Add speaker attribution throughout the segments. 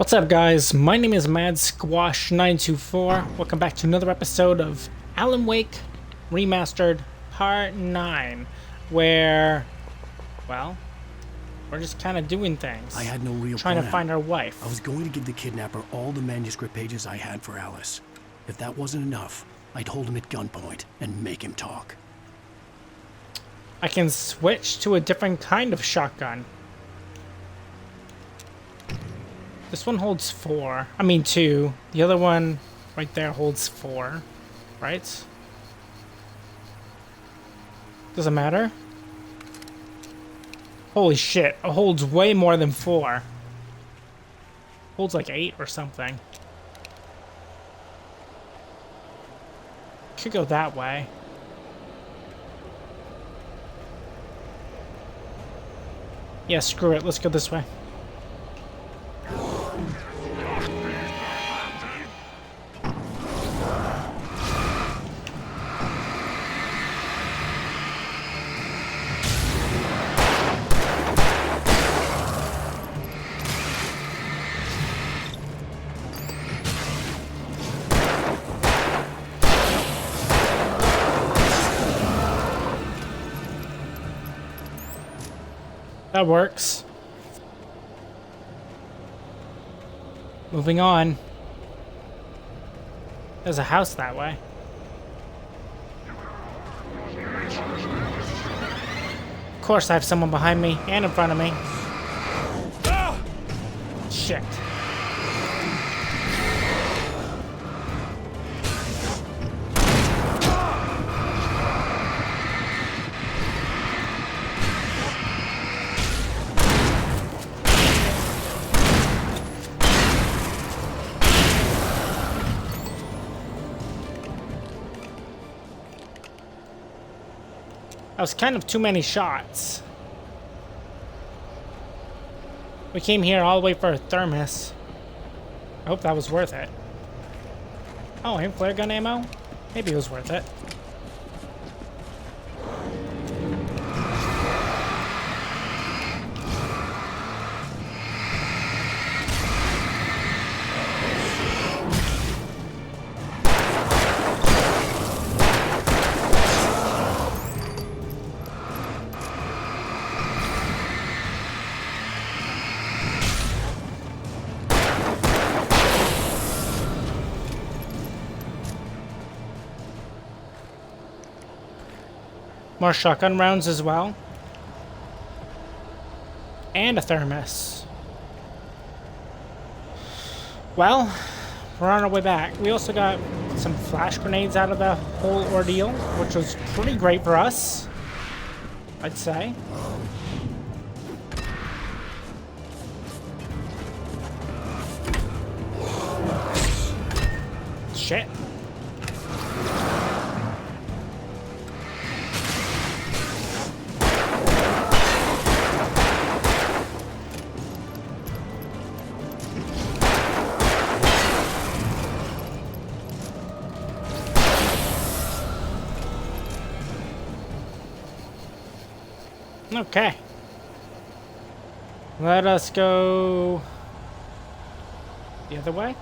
Speaker 1: What's up, guys? My name is Mad Squash 924. Welcome back to another episode of Alan Wake Remastered Part 9, where, well, we're just kind of doing things.
Speaker 2: I had no real
Speaker 1: trying
Speaker 2: plan.
Speaker 1: to find our wife.
Speaker 2: I was going to give the kidnapper all the manuscript pages I had for Alice. If that wasn't enough, I'd hold him at gunpoint and make him talk.
Speaker 1: I can switch to a different kind of shotgun. This one holds 4. I mean 2. The other one right there holds 4. Right? Doesn't matter. Holy shit. It holds way more than 4. Holds like 8 or something. Could go that way. Yeah, screw it. Let's go this way. That works. Moving on. There's a house that way. Of course I have someone behind me and in front of me. Shit. That was kind of too many shots. We came here all the way for a thermos. I hope that was worth it. Oh, and flare gun ammo? Maybe it was worth it. More shotgun rounds as well. And a thermos. Well, we're on our way back. We also got some flash grenades out of the whole ordeal, which was pretty great for us, I'd say. Shit. Okay. Let us go the other way.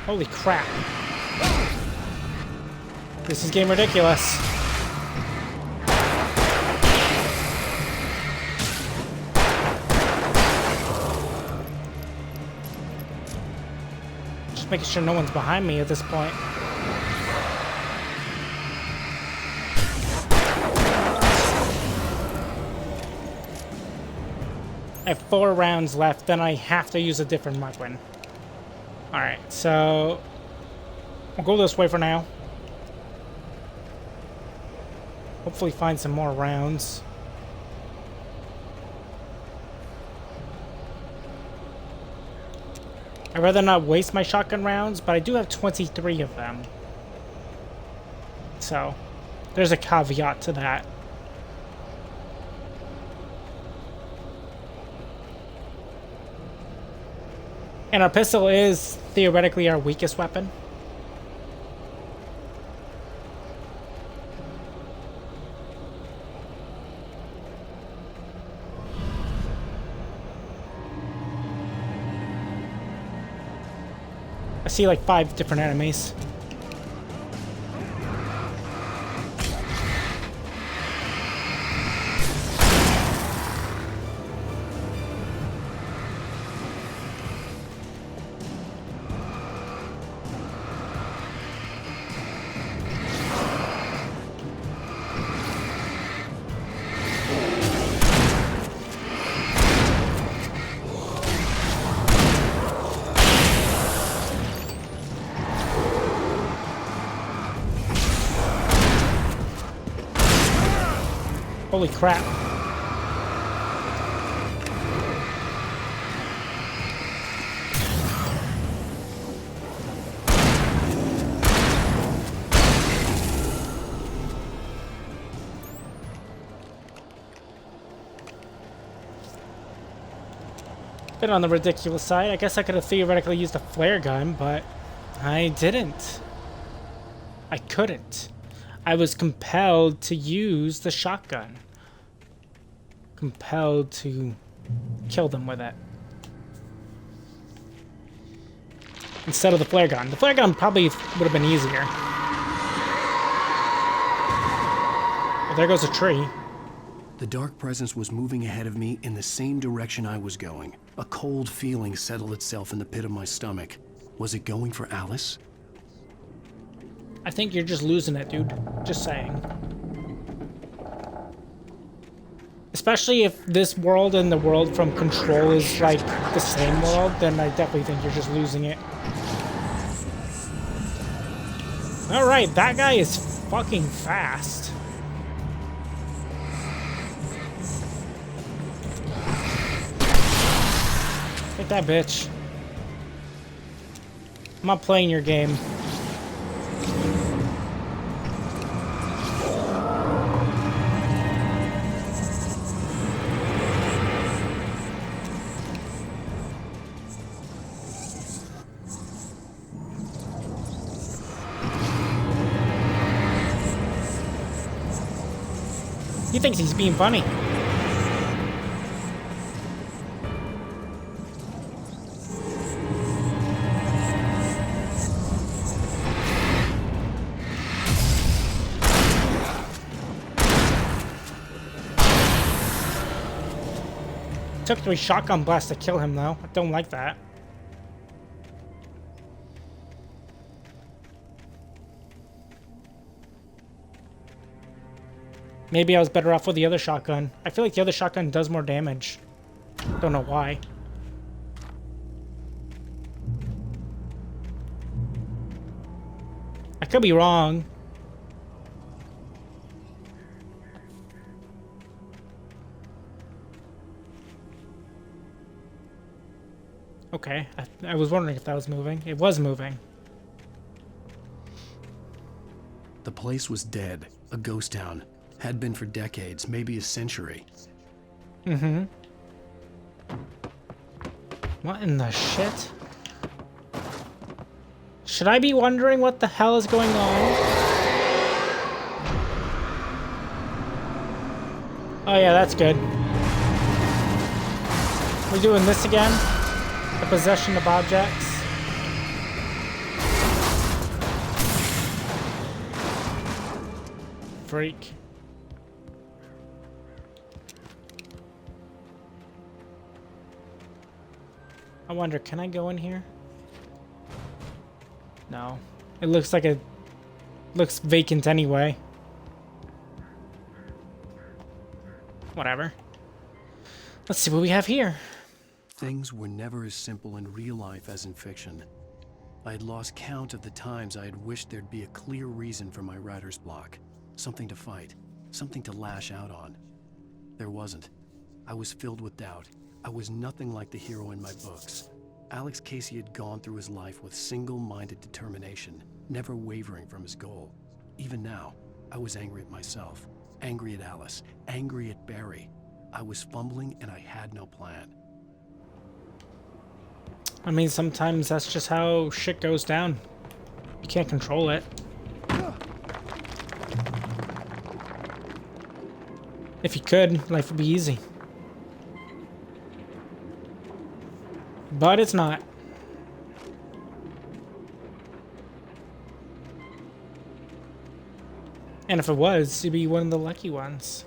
Speaker 1: Holy crap. This is getting ridiculous. Making sure no one's behind me at this point. I have 4 rounds left, then I have to use a different weapon. Alright, so we'll go this way for now. Hopefully find some more rounds. I'd rather not waste my shotgun rounds, but I do have 23 of them. So, there's a caveat to that. And our pistol is theoretically our weakest weapon. see like 5 different enemies. Holy crap. Bit on the ridiculous side. I guess I could have theoretically used a flare gun, but I didn't. I couldn't. I was compelled to use the shotgun. Compelled to kill them with it. Instead of the flare gun. The flare gun probably would have been easier. Well, there goes a tree.
Speaker 2: The dark presence was moving ahead of me in the same direction I was going. A cold feeling settled itself in the pit of my stomach. Was it going for Alice?
Speaker 1: I think you're just losing it, dude. Just saying. Especially if this world and the world from Control is like the same world, then I definitely think you're just losing it. Alright, that guy is fucking fast. Take that, bitch. I'm not playing your game. He thinks he's being funny. Took 3 shotgun blasts to kill him, though. I don't like that. Maybe I was better off with the other shotgun. I feel like the other shotgun does more damage. Don't know why. I could be wrong. Okay, I was wondering if that was moving. It was moving.
Speaker 2: The place was dead. A ghost town. Had been for decades, maybe a century.
Speaker 1: Mm-hmm. What in the shit? Should I be wondering what the hell is going on? Oh yeah, that's good. We're doing this again? The possession of objects? Freak. I wonder, can I go in here? No. It looks like it looks vacant anyway. Whatever. Let's see what we have here.
Speaker 2: Things were never as simple in real life as in fiction. I had lost count of the times I had wished there'd be a clear reason for my writer's block. Something to fight. Something to lash out on. There wasn't. I was filled with doubt. I was nothing like the hero in my books. Alex Casey had gone through his life with single-minded determination, never wavering from his goal. Even now, I was angry at myself, angry at Alice, angry at Barry. I was fumbling and I had no plan.
Speaker 1: I mean, sometimes that's just how shit goes down. You can't control it. If you could, life would be easy. But it's not. And if it was, you'd be one of the lucky ones.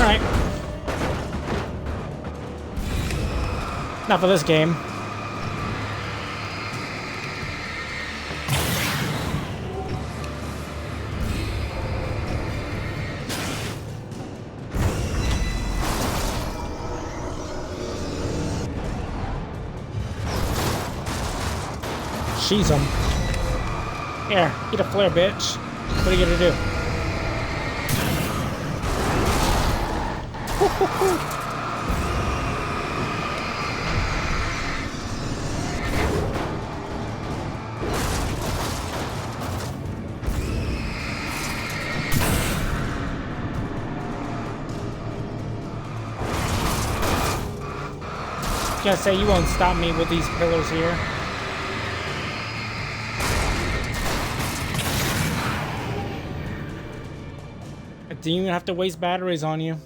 Speaker 1: Alright. Not for this game. She's him. Here, eat a flare, bitch. What are you gonna do? Gonna say you won't stop me with these pillars here. I didn't even have to waste batteries on you.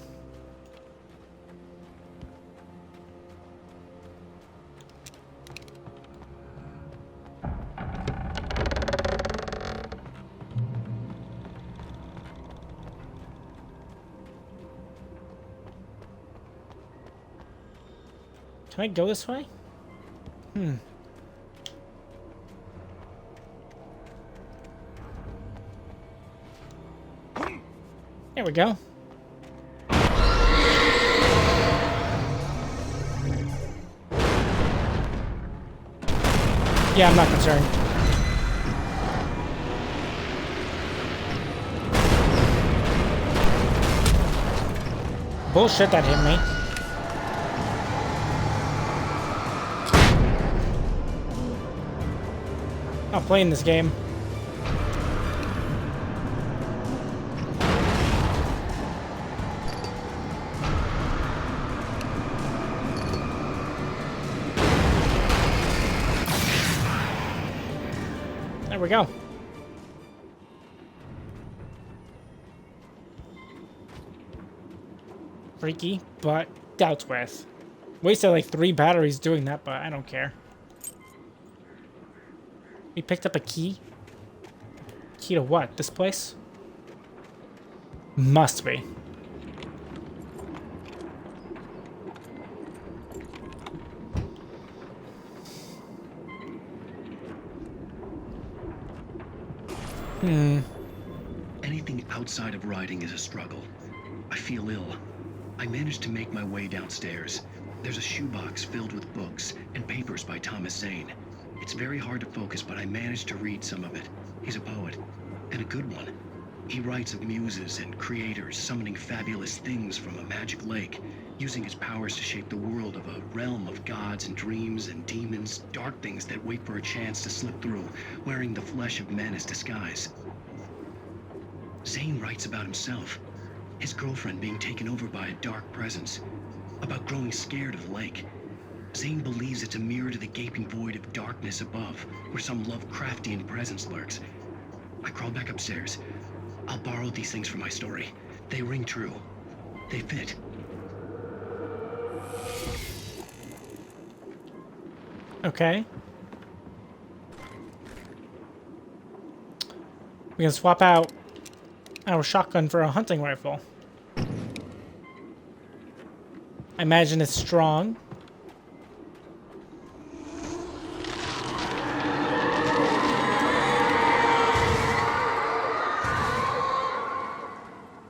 Speaker 1: Can I go this way? There we go. Yeah, I'm not concerned. Bullshit, that hit me. Not playing this game. There we go. Freaky, but dealt with. Wasted like 3 batteries doing that, but I don't care. We picked up a key. Key to what? This place? Must be.
Speaker 2: Anything outside of writing is a struggle. I feel ill. I managed to make my way downstairs. There's a shoebox filled with books and papers by Thomas Zane. It's very hard to focus, but I managed to read some of it. He's a poet, and a good one. He writes of muses and creators summoning fabulous things from a magic lake, using his powers to shape the world of a realm of gods and dreams and demons, dark things that wait for a chance to slip through, wearing the flesh of men as disguise. Zane writes about himself, his girlfriend being taken over by a dark presence, about growing scared of the lake. Zane believes it's a mirror to the gaping void of darkness above, where some Lovecraftian presence lurks. I crawl back upstairs. I'll borrow these things for my story. They ring true. They fit.
Speaker 1: Okay. We can swap out our shotgun for a hunting rifle. I imagine it's strong.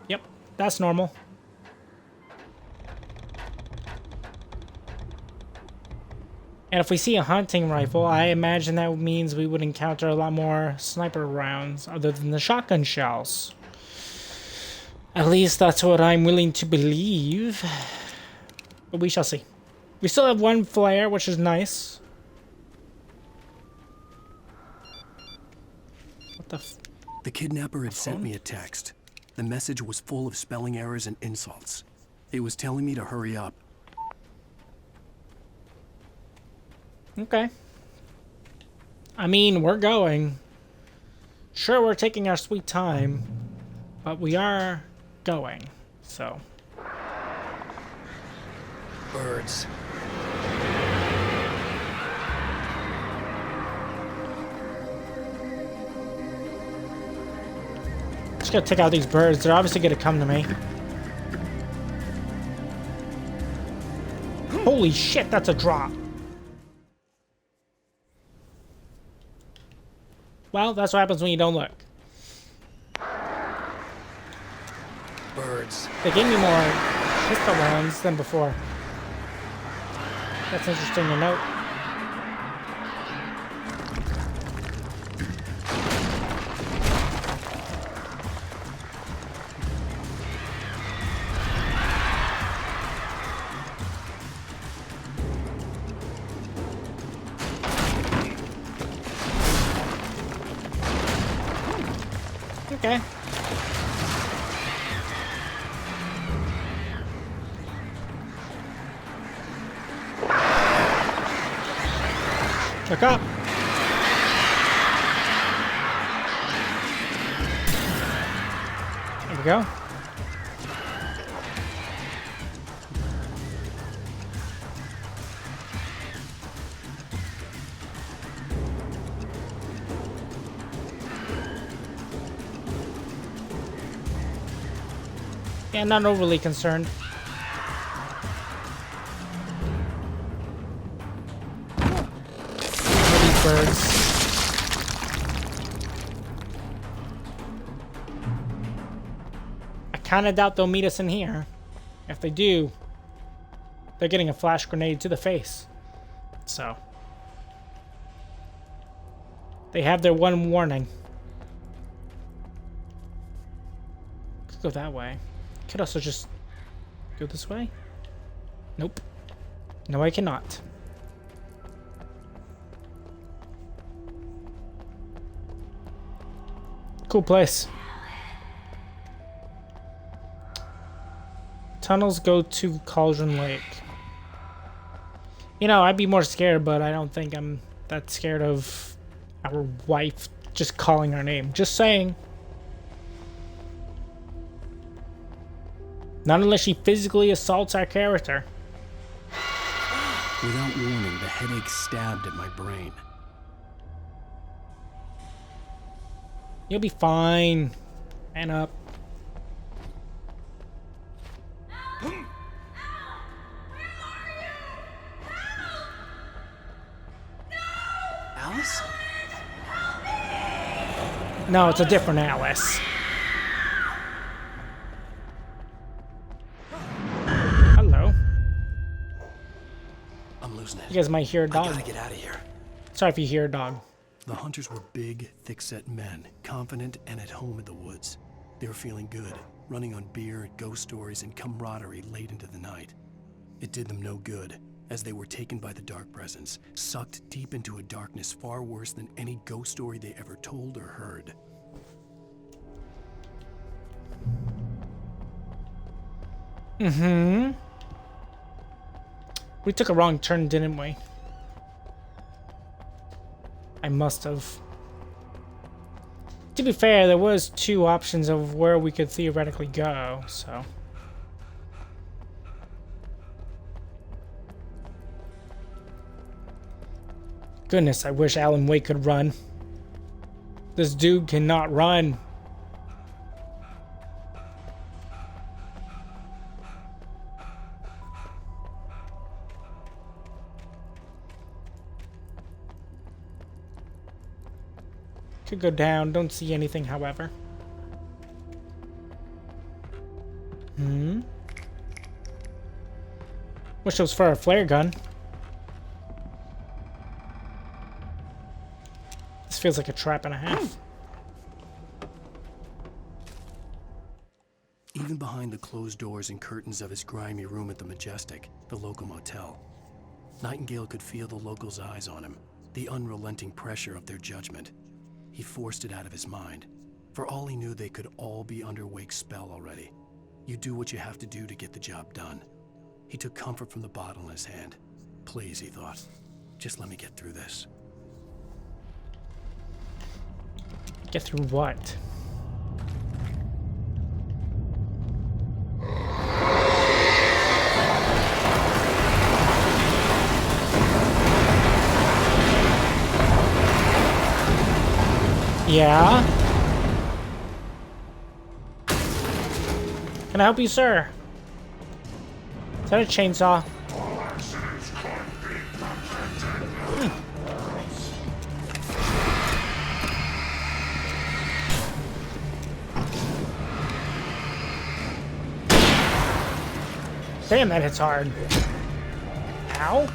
Speaker 1: Yep, that's normal. And if we see a hunting rifle, I imagine that means we would encounter a lot more sniper rounds other than the shotgun shells. At least that's what I'm willing to believe. But we shall see. We still have 1 flare, which is nice. What the f-
Speaker 2: The kidnapper had sent me a text. The message was full of spelling errors and insults. It was telling me to hurry up.
Speaker 1: Okay. I mean, we're going. Sure, we're taking our sweet time, but we are going, so.
Speaker 2: Birds.
Speaker 1: Just gotta take out these birds. They're obviously gonna come to me. Holy shit, that's a drop. Well, that's what happens when you don't look.
Speaker 2: Birds.
Speaker 1: They gave me more pistol rounds than before. That's interesting to note. Okay. Look up. There we go. Yeah, not overly concerned. These birds. I kind of doubt they'll meet us in here. If they do, they're getting a flash grenade to the face. So. They have their one warning. Could go that way. Could also just go this way. Nope. No, I cannot. Cool place. Tunnels go to Cauldron Lake. You know, I'd be more scared, but I don't think I'm that scared of our wife just calling our name. Just saying. Not unless she physically assaults our character.
Speaker 2: Without warning, the headache stabbed at my brain.
Speaker 1: You'll be fine. Man up.
Speaker 2: Alice?
Speaker 1: No, it's a different Alice. Hello.
Speaker 2: I'm losing it.
Speaker 1: You guys might hear a
Speaker 2: I
Speaker 1: dog.
Speaker 2: gotta get out of here.
Speaker 1: Sorry if you hear a dog.
Speaker 2: The hunters were big, thick-set men, confident and at home in the woods. They were feeling good, running on beer, ghost stories, and camaraderie late into the night. It did them no good, as they were taken by the dark presence, sucked deep into a darkness far worse than any ghost story they ever told or heard.
Speaker 1: Mm-hmm. We took a wrong turn, didn't we? I must have. To be fair, there was two options of where we could theoretically go, so. Goodness, I wish Alan Wake could run. This dude cannot run. Could go down. Don't see anything, however. Wish it was for a flare gun. This feels like a trap and a half.
Speaker 2: Even behind the closed doors and curtains of his grimy room at the Majestic, the local motel, Nightingale could feel the locals' eyes on him, the unrelenting pressure of their judgment. He forced it out of his mind. For all he knew, they could all be under Wake's spell already. You do what you have to do to get the job done. He took comfort from the bottle in his hand. Please, he thought, just let me get through this.
Speaker 1: Get through what? Yeah? Can I help you, sir? Is that a chainsaw? Damn, that hits hard. Ow.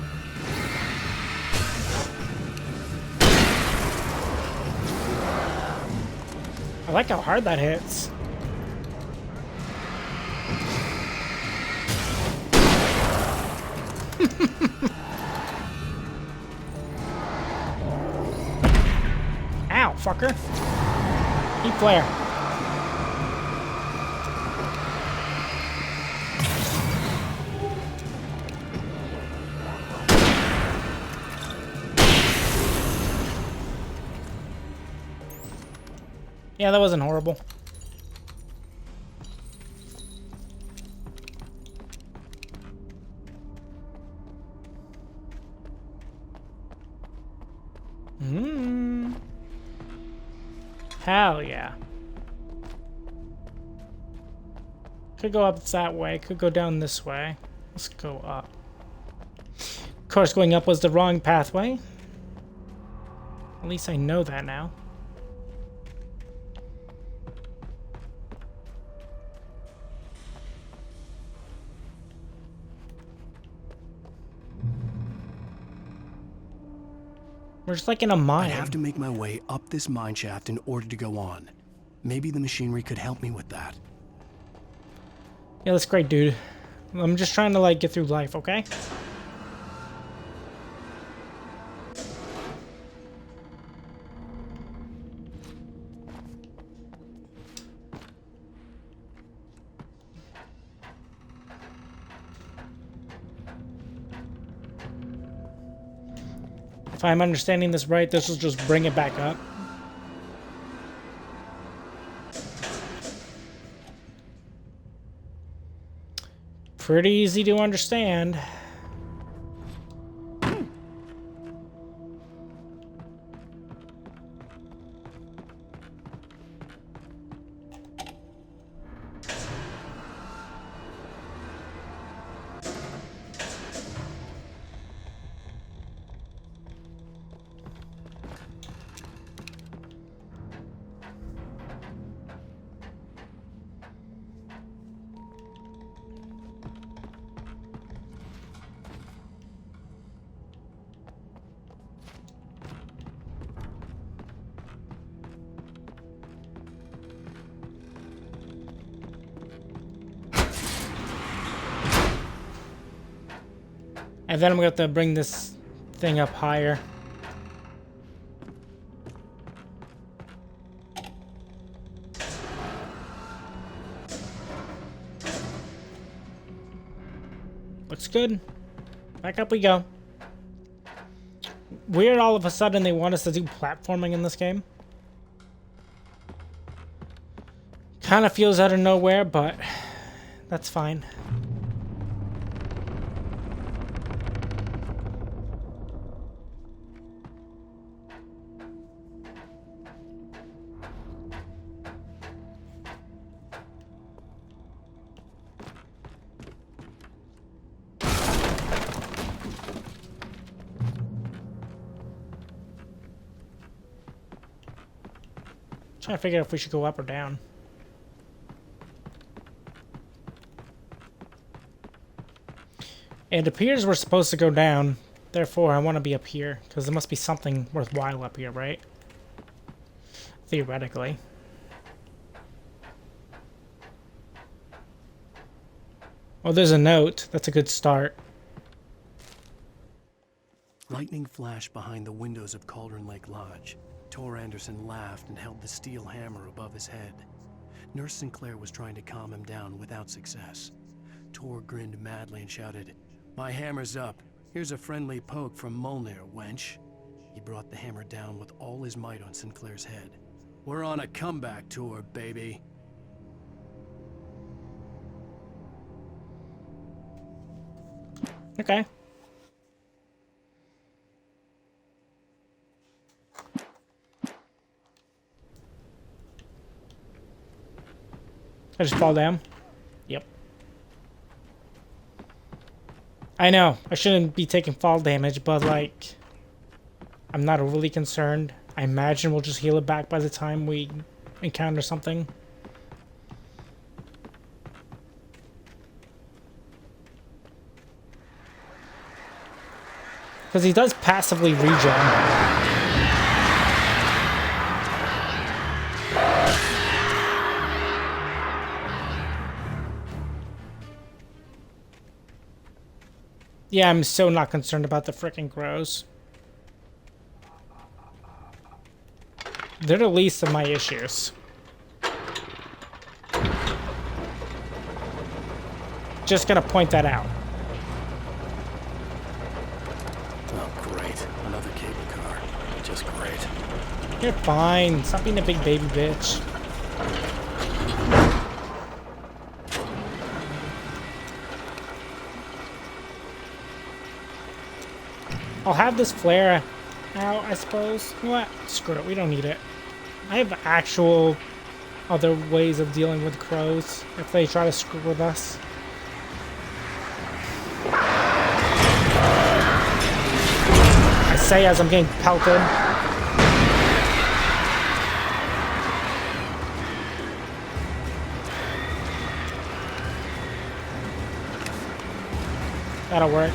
Speaker 1: I like how hard that hits. Ow, fucker. Keep flare. Yeah, that wasn't horrible. Hell yeah. Could go up that way, could go down this way. Let's go up. Of course, going up was the wrong pathway. At least I know that now. We're just like in a mine.
Speaker 2: I have to make my way up this mine shaft in order to go on. Maybe the machinery could help me with that.
Speaker 1: Yeah, that's great, dude. I'm just trying to, like, get through life, okay? If I'm understanding this right, this will just bring it back up. Pretty easy to understand. And then I'm going to have to bring this thing up higher. Looks good. Back up we go. Weird all of a sudden they want us to do platforming in this game. Kind of feels out of nowhere, but that's fine. Trying to figure out if we should go up or down. It appears we're supposed to go down. Therefore, I want to be up here. Because there must be something worthwhile up here, right? Theoretically. Oh, there's a note. That's a good start.
Speaker 2: Lightning flashed behind the windows of Cauldron Lake Lodge. Tor Anderson laughed and held the steel hammer above his head. Nurse Sinclair was trying to calm him down without success. Tor grinned madly and shouted, "My hammer's up. Here's a friendly poke from Molnir, wench." He brought the hammer down with all his might on Sinclair's head. We're on a comeback tour, baby.
Speaker 1: Okay. I just fall down. Yep. I know, I shouldn't be taking fall damage, but like, I'm not overly concerned. I imagine we'll just heal it back by the time we encounter something. Because he does passively regen. Yeah, I'm so not concerned about the frickin' crows. They're the least of my issues. Just gonna point that out.
Speaker 2: Oh, great. Another cable car. Just great.
Speaker 1: You're fine. Stop being a big baby bitch. I'll have this flare out, I suppose. You know what? Screw it. We don't need it. I have actual other ways of dealing with crows if they try to screw with us. I say as I'm getting pelted. That'll work.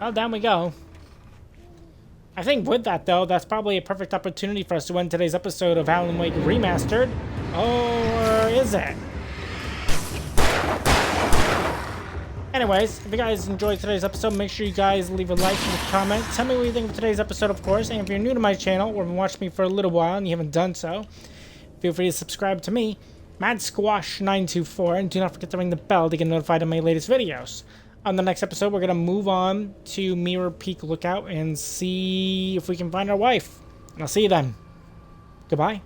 Speaker 1: Well, down we go. I think with that, though, that's probably a perfect opportunity for us to end today's episode of Alan Wake Remastered. Or is it? Anyways, if you guys enjoyed today's episode, make sure you guys leave a like and a comment. Tell me what you think of today's episode, of course. And if you're new to my channel or have been watching me for a little while and you haven't done so, feel free to subscribe to me, MadSquash924, and do not forget to ring the bell to get notified of my latest videos. On the next episode, we're going to move on to Mirror Peak Lookout and see if we can find our wife. And I'll see you then. Goodbye.